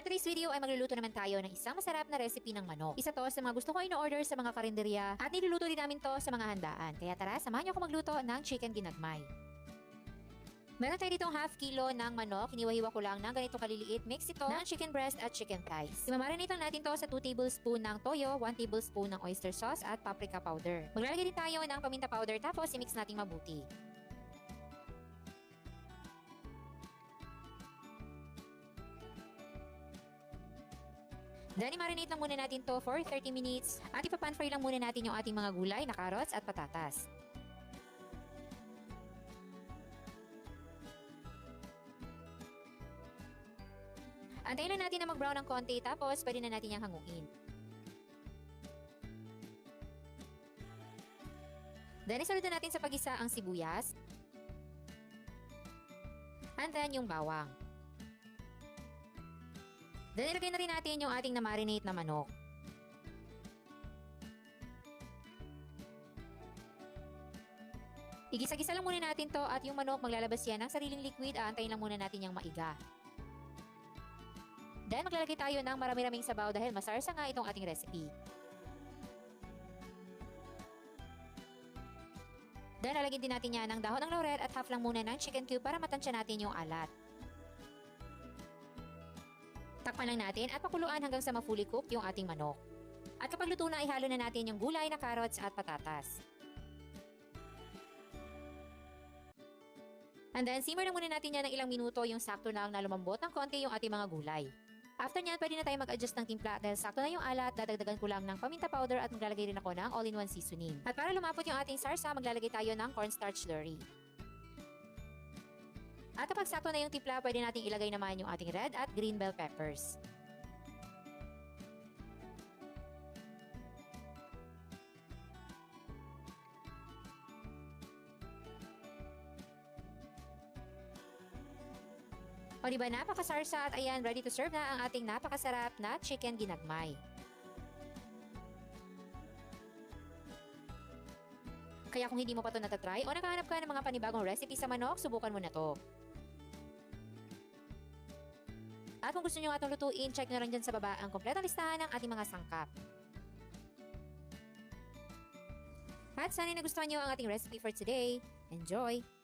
today's video ay magluluto naman tayo ng isang masarap na recipe ng manok. Isa to sa mga gusto ko in-order sa mga karinderya at niluluto din namin to sa mga handaan. Kaya tara, samahan niyo ako magluto ng chicken ginagmay. Meron tayo ditong half kilo ng manok. Hiniwa-hiwa ko lang ng ganito kaliliit. Mix ito ng chicken breast at chicken thighs. Imamarinate lang natin to sa 2 tablespoon ng toyo, 1 tablespoon ng oyster sauce at paprika powder. Maglalagay din tayo ng paminta powder tapos i-mix natin mabuti. Then, i-marinate lang muna natin to for 30 minutes at ipapan-fry lang muna natin yung ating mga gulay na carrots at patatas. Antayin lang natin na mag-brown ng konti tapos pwede na natin yung hanguin. Then, isunod na natin sa pag-isa ang sibuyas and then yung bawang. Then, ilagay na rin natin yung ating na-marinate na manok. Igisa-gisa lang muna natin to at yung manok maglalabas yan ng sariling liquid. Aantayin lang muna natin yung maiga. Then, maglalagay tayo ng marami-raming sabaw dahil masarsa nga itong ating recipe. Then, lalagyan din natin yan ng dahon ng laurel at half lang muna ng chicken cube para matansya natin yung alat. Takpan lang natin at pakuluan hanggang sa ma-fully cooked yung ating manok. At kapag luto na, ihalo na natin yung gulay na carrots at patatas. And then, simmer na muna natin yan ng ilang minuto yung sakto lang na lumambot ng konti yung ating mga gulay. After nyan, pwede na tayo mag-adjust ng timpla dahil sakto na yung alat, dadagdagan ko lang ng paminta powder at maglalagay rin ako ng all-in-one seasoning. At para lumapot yung ating sarsa, maglalagay tayo ng cornstarch slurry. At kapag sakto na yung timpla, pwede nating ilagay naman yung ating red at green bell peppers. O diba, napakasarsa at ayan, ready to serve na ang ating napakasarap na chicken ginagmay. Kaya kung hindi mo pa ito natatry o nakahanap ka ng mga panibagong recipe sa manok, subukan mo na to. At kung gusto nyo nga itong lutuin, check nyo rin dyan sa baba ang kompletong listahan ng ating mga sangkap. At sana nagustuhan nyo ang ating recipe for today. Enjoy!